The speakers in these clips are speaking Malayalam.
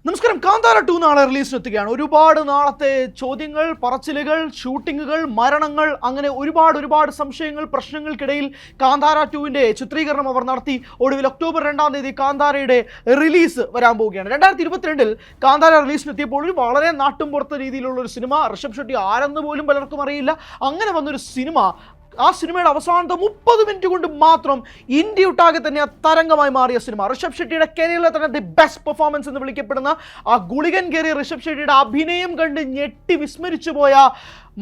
നമസ്കാരം. കാന്താര 2 നാളെ റിലീസിനെത്തുകയാണ്. ഒരുപാട് നാളത്തെ ചോദ്യങ്ങൾ, പറച്ചിലുകൾ, ഷൂട്ടിങ്ങുകൾ, മരണങ്ങൾ, അങ്ങനെ ഒരുപാട് സംശയങ്ങൾ, പ്രശ്നങ്ങൾക്കിടയിൽ കാന്താര 2വിൻ്റെ ചിത്രീകരണം അവർ നടത്തി. ഒടുവിൽ ഒക്ടോബർ 2-ാം തീയതി കാന്താരയുടെ റിലീസ് വരാൻ പോവുകയാണ്. 2022-ൽ കാന്താര റിലീസിനെത്തിയപ്പോൾ ഒരു വളരെ നാട്ടും പുറത്ത രീതിയിലുള്ള ഒരു സിനിമ. ഋഷഭ് ഷെട്ടി ആരെന്ന് പോലും പലർക്കും അറിയില്ല. അങ്ങനെ വന്നൊരു സിനിമ, ആ സിനിമയുടെ അവസാനത്തെ 30 മിനിറ്റ് കൊണ്ട് മാത്രം ഇന്ത്യയൊട്ടാകെ തന്നെ തരംഗമായി മാറിയ സിനിമ. ഋഷഭ് ഷെട്ടിയുടെ കരിയറിലെ തന്നെ ദി ബെസ്റ്റ് പെർഫോമൻസ് എന്ന് വിളിക്കപ്പെടുന്ന ആ ഗുളികൻ കയറിയ ഋഷഭ് ഷെട്ടിയുടെ അഭിനയം കണ്ട് ഞെട്ടി വിസ്മരിച്ചു പോയ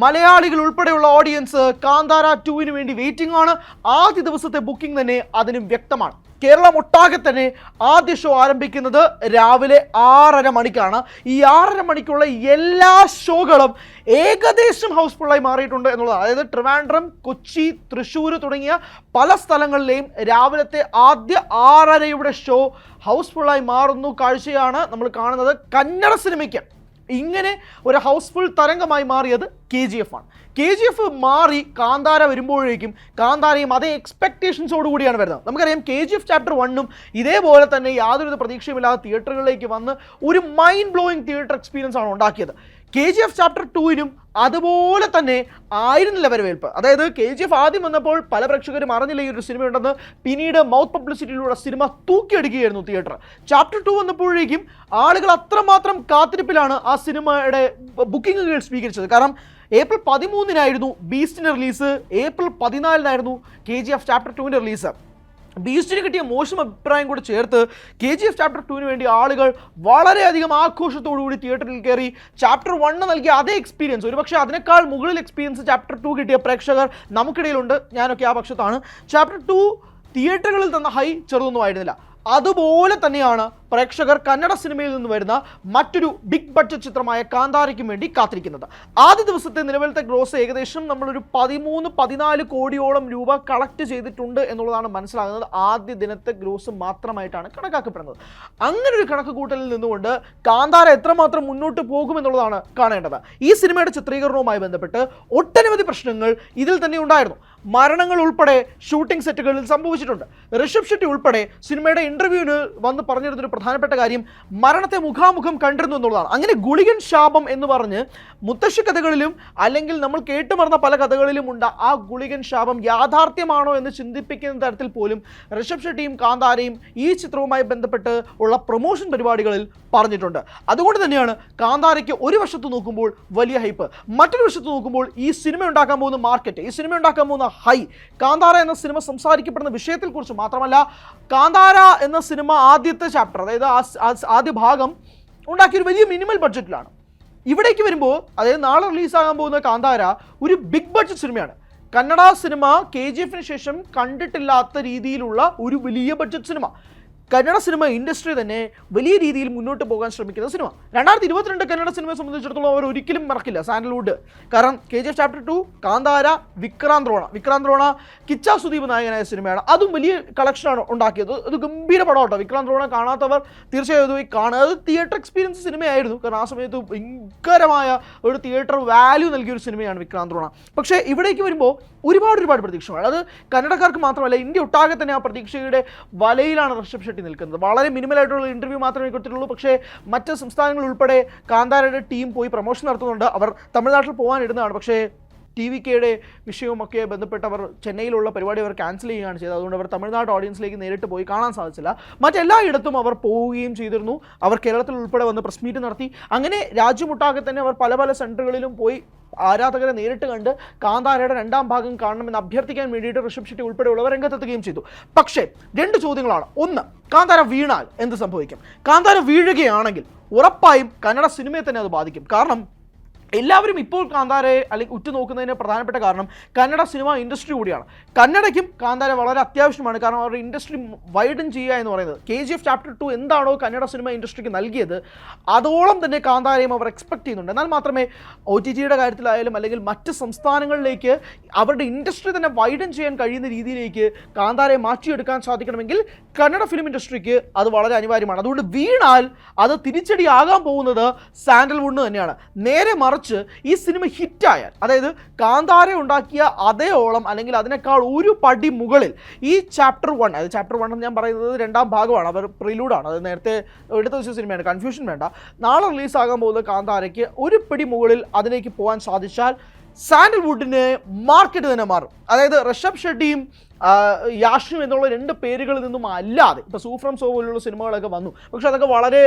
മലയാളികൾ ഉൾപ്പെടെയുള്ള ഓഡിയൻസ് കാന്താര 2വിന് വേണ്ടി വെയിറ്റിംഗ് ആണ്. ആദ്യ ദിവസത്തെ ബുക്കിംഗ് തന്നെ അതിന് വ്യക്തമാണ്. കേരളം ഒട്ടാകെ തന്നെ ആദ്യ ഷോ ആരംഭിക്കുന്നത് രാവിലെ 6:30 മണിക്കാണ്. ഈ 6:30 മണിക്കുള്ള എല്ലാ ഷോകളും ഏകദേശം ഹൗസ്ഫുള്ളായി മാറിയിട്ടുണ്ട് എന്നുള്ളതാണ്. അതായത് ട്രിവാൻഡ്രം, കൊച്ചി, തൃശ്ശൂർ തുടങ്ങിയ പല സ്ഥലങ്ങളിലെയും രാവിലത്തെ ആദ്യ 6:30യുടെ ഷോ ഹൗസ്ഫുള്ളായി മാറുന്നു കാഴ്ചയാണ് നമ്മൾ കാണുന്നത്. കന്നഡ സിനിമയ്ക്ക് ഇങ്ങനെ ഒരു ഹൗസ്ഫുൾ തരംഗമായി മാറിയത് KGF ആണ്. KGF മാറി കാന്താര വരുമ്പോഴേക്കും കാന്താരയും അതേ എക്സ്പെക്റ്റേഷൻസോട് കൂടിയാണ് വരുന്നത്. നമുക്കറിയാം KGF ചാപ്റ്റർ 1ഉം ഇതേപോലെ തന്നെ യാതൊരു പ്രതീക്ഷയുമില്ലാതെ തിയേറ്ററുകളിലേക്ക് വന്ന് ഒരു മൈൻഡ് ബ്ലോയിങ് തിയേറ്റർ എക്സ്പീരിയൻസ് ആണ് ഉണ്ടാക്കിയത്. KGF ചാപ്റ്റർ 2വിനും അതുപോലെ തന്നെ ആയിരുന്നില്ല വരവേൽപ്പ്. അതായത് KGF ആദ്യം വന്നപ്പോൾ പല പ്രേക്ഷകരും അറിഞ്ഞില്ല ഈ ഒരു സിനിമയുണ്ടെന്ന്. പിന്നീട് മൗത്ത് പബ്ലിസിറ്റിയിലൂടെ സിനിമ തൂക്കിയടിക്കുകയായിരുന്നു തിയേറ്റർ. ചാപ്റ്റർ 2 വന്നപ്പോഴേക്കും ആളുകൾ അത്രമാത്രം കാത്തിരിപ്പിലാണ് ആ സിനിമയുടെ ബുക്കിങ്ങുകൾ സ്വീകരിച്ചത്. കാരണം ഏപ്രിൽ 13-നായിരുന്നു ബീസ്റ്റിൻ്റെ റിലീസ്, ഏപ്രിൽ 14-നായിരുന്നു KGF ചാപ്റ്റർ 2വിൻ്റെ റിലീസ്. ബീസ്റ്റിന് കിട്ടിയ മോശം അഭിപ്രായം കൂടി ചേർത്ത് KGF ചാപ്റ്റർ 2വിന് വേണ്ടി ആളുകൾ വളരെയധികം ആഘോഷത്തോടുകൂടി തിയേറ്ററിൽ കയറി ചാപ്റ്റർ 1 നൽകിയ അതേ എക്സ്പീരിയൻസ്, ഒരുപക്ഷെ അതിനേക്കാൾ മുകളിൽ എക്സ്പീരിയൻസ് ചാപ്റ്റർ 2 കിട്ടിയ പ്രേക്ഷകർ നമുക്കിടയിലുണ്ട്. ഞാനൊക്കെ ആ പക്ഷത്താണ്. ചാപ്റ്റർ 2 തിയേറ്ററുകളിൽ തന്ന ഹൈ ചെറുതൊന്നും ആയിരുന്നില്ല. അതുപോലെ തന്നെയാണ് പ്രേക്ഷകർ കന്നഡ സിനിമയിൽ നിന്ന് വരുന്ന മറ്റൊരു ബിഗ് ബഡ്ജറ്റ് ചിത്രമായ കാന്താരയ്ക്കും വേണ്ടി കാത്തിരിക്കുന്നത്. ആദ്യ ദിവസത്തെ നിലവിലത്തെ ഗ്രോസ് ഏകദേശം നമ്മളൊരു 13-14 കോടിയോളം രൂപ കളക്ട് ചെയ്തിട്ടുണ്ട് എന്നുള്ളതാണ് മനസ്സിലാകുന്നത്. ആദ്യ ദിനത്തെ ഗ്രോസ് മാത്രമായിട്ടാണ് കണക്കാക്കപ്പെടുന്നത്. അങ്ങനെ ഒരു കണക്ക് കൂട്ടലിൽ നിന്നുകൊണ്ട് കാന്താര എത്രമാത്രം മുന്നോട്ട് പോകുമെന്നുള്ളതാണ് കാണേണ്ടത്. ഈ സിനിമയുടെ ചിത്രീകരണവുമായി ബന്ധപ്പെട്ട് ഒട്ടനവധി പ്രശ്നങ്ങൾ ഇതിൽ തന്നെ ഉണ്ടായിരുന്നു. മരണങ്ങൾ ഉൾപ്പെടെ ഷൂട്ടിംഗ് സെറ്റുകളിൽ സംഭവിച്ചിട്ടുണ്ട്. ഋഷഭ് ഷെട്ടി ഉൾപ്പെടെ സിനിമയുടെ ഇൻ്റർവ്യൂവിന് വന്ന് പറഞ്ഞിരുന്നൊരു പ്രധാനപ്പെട്ട കാര്യം മരണത്തെ മുഖാമുഖം കണ്ടിരുന്നു എന്നുള്ളതാണ്. അങ്ങനെ ഗുളികൻ ശാപം എന്ന് പറഞ്ഞ് മുത്തശ്ശി കഥകളിലും അല്ലെങ്കിൽ നമ്മൾ കേട്ടുമറന്ന പല കഥകളിലും ഉണ്ട് ആ ഗുളികൻ ശാപം യാഥാർത്ഥ്യമാണോ എന്ന് ചിന്തിപ്പിക്കുന്ന തരത്തിൽ പോലും ഋഷഭ് ഷെട്ടിയും കാന്താരയും ഈ ചിത്രവുമായി ബന്ധപ്പെട്ട് ഉള്ള പ്രൊമോഷൻ പരിപാടികളിൽ പറഞ്ഞിട്ടുണ്ട്. അതുകൊണ്ട് തന്നെയാണ് കാന്താരയ്ക്ക് ഒരു വശത്ത് നോക്കുമ്പോൾ വലിയ ഹൈപ്പ്, മറ്റൊരു വശത്ത് നോക്കുമ്പോൾ ഈ സിനിമ ഉണ്ടാക്കാൻ പോകുന്ന മാർക്കറ്റ്, ഈ സിനിമ ഉണ്ടാക്കാൻ പോകുന്ന ഹൈ. കാന്താര എന്ന സിനിമ സംസാരിക്കപ്പെടുന്ന വിഷയത്തെക്കുറിച്ച് മാത്രമല്ല, കാന്താര എന്ന സിനിമ ആദ്യത്തെ ചാപ്റ്റർ, അതായത് ആദ്യ ഭാഗം ഉണ്ടാക്കിയൊരു വലിയ മിനിമൽ ബഡ്ജറ്റിലാണ്. ഇവിടേക്ക് വരുമ്പോൾ, അതായത് നാളെ റിലീസാകാൻ പോകുന്ന കാന്താര ഒരു ബിഗ് ബഡ്ജറ്റ് സിനിമയാണ്. കന്നഡ സിനിമ KGFന് ശേഷം കണ്ടിട്ടില്ലാത്ത രീതിയിലുള്ള ഒരു വലിയ budget cinema. Kannada cinema industry തന്നെ വലിയ രീതിയിൽ മുന്നോട്ട് പോകാൻ ശ്രമിക്കുന്ന സിനിമ. 2022 കന്നഡ സിനിമയെ സംബന്ധിച്ചിടത്തോളം അവർ ഒരിക്കലും മറക്കില്ല സാൻഡൽവുഡ്. കാരണം KGF ചാപ്റ്റർ 2, കാന്താര, വിക്രാന്ത് റോണ കിച്ച സുദീപ് നായകനായ സിനിമയാണ്. അതും വലിയ കളക്ഷനാണ് ഉണ്ടാക്കിയത്. അത് ഗംഭീര പടം കേട്ടോ. വിക്രാന്ത് റോണ കാണാത്തവർ തീർച്ചയായും പോയി കാണുക. അത് തിയേറ്റർ എക്സ്പീരിയൻസ് സിനിമയായിരുന്നു. കാരണം ആ സമയത്ത് ഭയങ്കരമായ ഒരു തിയേറ്റർ വാല്യൂ നൽകിയൊരു സിനിമയാണ് വിക്രാന്ത് റോണ. പക്ഷേ ഇവിടേക്ക് വരുമ്പോൾ ഒരുപാട് പ്രതീക്ഷകൾ. അത് കന്നഡക്കാർക്ക് മാത്രമല്ല, ഇന്ത്യ ഒട്ടാകെ തന്നെ ആ പ്രതീക്ഷയുടെ വലയിലാണ് ഋഷഭ് ഷെട്ടി നിൽക്കുന്നത്. വളരെ മിനിമലായിട്ടുള്ള ഇൻ്റർവ്യൂ മാത്രമേ കൊടുത്തിട്ടുള്ളൂ. പക്ഷേ മറ്റ് സംസ്ഥാനങ്ങൾ ഉൾപ്പെടെ കാന്താരയുടെ ടീം പോയി പ്രൊമോഷൻ നടത്തുന്നുണ്ട്. അവർ തമിഴ്നാട്ടിൽ പോകാനിരുന്നതാണ്. പക്ഷേ TVKയുടെ വിഷയവുമൊക്കെ ബന്ധപ്പെട്ട് അവർ ചെന്നൈയിലുള്ള പരിപാടി അവർ ക്യാൻസൽ ചെയ്യുകയാണ് ചെയ്തത്. അതുകൊണ്ട് അവർ തമിഴ്നാട് ഓഡിയൻസിലേക്ക് നേരിട്ട് പോയി കാണാൻ സാധിച്ചില്ല. മറ്റെല്ലായിടത്തും അവർ പോവുകയും ചെയ്തിരുന്നു. അവർ കേരളത്തിൽ ഉൾപ്പെടെ വന്ന് പ്രസ് മീറ്റ് നടത്തി. അങ്ങനെ രാജ്യമൊട്ടാകെ തന്നെ അവർ പല സെൻറ്ററുകളിലും പോയി ആരാധകരെ നേരിട്ട് കണ്ട് കാന്താരയുടെ 2ാം ഭാഗം കാണണമെന്ന് അഭ്യർത്ഥിക്കാൻ വേണ്ടിയിട്ട് ഋഷഭ് ഷെട്ടി ഉൾപ്പെടെയുള്ളവർ രംഗത്തെത്തുകയും ചെയ്തു. പക്ഷേ 2 ചോദ്യങ്ങളാണ്. ഒന്ന്, കാന്താര വീണാൽ എന്ത് സംഭവിക്കും? കാന്താര വീഴുകയാണെങ്കിൽ ഉറപ്പായും കന്നഡ സിനിമയെ തന്നെ അത് ബാധിക്കും. കാരണം എല്ലാവരും ഇപ്പോൾ കാന്താരയെ അല്ലെങ്കിൽ ഉറ്റുനോക്കുന്നതിന് പ്രധാനപ്പെട്ട കാരണം കന്നഡ സിനിമ ഇൻഡസ്ട്രി കൂടിയാണ്. കന്നഡയ്ക്കും കാന്താര വളരെ അത്യാവശ്യമാണ്. കാരണം അവരുടെ ഇൻഡസ്ട്രി വൈഡൻ ചെയ്യുക എന്ന് പറയുന്നത്, KGF ചാപ്റ്റർ 2 എന്താണോ കന്നഡ സിനിമ ഇൻഡസ്ട്രിക്ക് നൽകിയത് അതോളം തന്നെ കാന്താരയും അവർ എക്സ്പെക്ട് ചെയ്യുന്നുണ്ട്. എന്നാൽ മാത്രമേ OTTയുടെ കാര്യത്തിലായാലും അല്ലെങ്കിൽ മറ്റ് സംസ്ഥാനങ്ങളിലേക്ക് അവരുടെ ഇൻഡസ്ട്രി തന്നെ വൈഡൻ ചെയ്യാൻ കഴിയുന്ന രീതിയിലേക്ക് കാന്താരയെ മാറ്റിയെടുക്കാൻ സാധിക്കണമെങ്കിൽ കന്നഡ ഫിലിം ഇൻഡസ്ട്രിക്ക് അത് വളരെ അനിവാര്യമാണ്. അതുകൊണ്ട് വീണാൽ അത് തിരിച്ചടിയാകാൻ പോകുന്നത് സാൻഡൽവുഡിന് തന്നെയാണ്. നേരെ മറിച്ച് ഈ സിനിമ ഹിറ്റായാൽ, അതായത് കാന്താര ഉണ്ടാക്കിയ അതേയോളം അല്ലെങ്കിൽ അതിനേക്കാൾ ഒരു പടി മുകളിൽ ഈ ചാപ്റ്റർ 1, അതായത് ചാപ്റ്റർ 1 എന്ന് ഞാൻ പറയുന്നത് രണ്ടാം ഭാഗമാണ്, അവർ പ്രിലൂഡാണ്, അത് നേരത്തെ എടുത്ത വെച്ച സിനിമയാണ്, കൺഫ്യൂഷൻ വേണ്ട. നാളെ റിലീസാകാൻ പോകുന്ന കാന്താരയ്ക്ക് ഒരു പടി മുകളിൽ അതിലേക്ക് പോകാൻ സാധിച്ചാൽ സാൻഡൽവുഡിന് മാർക്കറ്റ് തന്നെ മാറും. അതായത് ഋഷഭ് ഷെട്ടിയും യാഷിം എന്നുള്ള 2 പേരുകളിൽ നിന്നും അല്ലാതെ ഇപ്പോൾ സൂഫ്രം സോ പോലുള്ള സിനിമകളൊക്കെ വന്നു, പക്ഷെ അതൊക്കെ വളരെ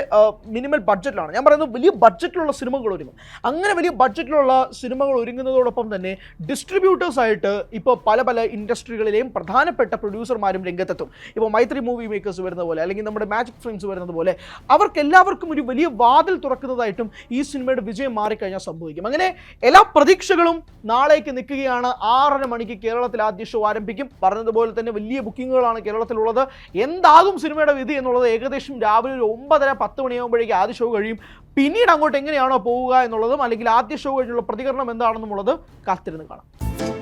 മിനിമൽ ബഡ്ജറ്റിലാണ്. ഞാൻ പറയുന്നത് വലിയ ബഡ്ജറ്റിലുള്ള സിനിമകൾ ഒരുങ്ങും. അങ്ങനെ വലിയ ബഡ്ജറ്റിലുള്ള സിനിമകൾ ഒരുങ്ങുന്നതോടൊപ്പം തന്നെ ഡിസ്ട്രിബ്യൂട്ടേഴ്സായിട്ട് ഇപ്പോൾ പല ഇൻഡസ്ട്രികളിലെയും പ്രധാനപ്പെട്ട പ്രൊഡ്യൂസർമാരും രംഗത്തെത്തും. ഇപ്പോൾ മൈത്രി മൂവി മേക്കേഴ്സ് വരുന്ന പോലെ, അല്ലെങ്കിൽ നമ്മുടെ മാജിക് ഫിലിംസ് വരുന്നത് പോലെ അവർക്കെല്ലാവർക്കും ഒരു വലിയ വാതിൽ തുറക്കുന്നതായിട്ടും ഈ സിനിമയുടെ വിജയം മാറിക്കഴിഞ്ഞാൽ സംഭവിക്കും. അങ്ങനെ എല്ലാ പ്രതീക്ഷകളും നാളേക്ക് നിൽക്കുകയാണ്. 6:30 മണിക്ക് കേരളത്തിൽ ആദ്യ ഷോ ആരംഭിക്കും. പറഞ്ഞതുപോലെ തന്നെ വലിയ ബുക്കിങ്ങുകളാണ് കേരളത്തിലുള്ളത്. എന്താകും സിനിമയുടെ വിധി എന്നുള്ളത് ഏകദേശം രാവിലെ ഒരു 9:30-10 മണിയാകുമ്പോഴേക്ക് ആദ്യ ഷോ കഴിയും. പിന്നീട് അങ്ങോട്ട് എങ്ങനെയാണോ പോവുക എന്നുള്ളതും അല്ലെങ്കിൽ ആദ്യ ഷോ കഴിഞ്ഞുള്ള പ്രതികരണം എന്താണെന്നുള്ളത് കാത്തിരുന്ന് കാണാം.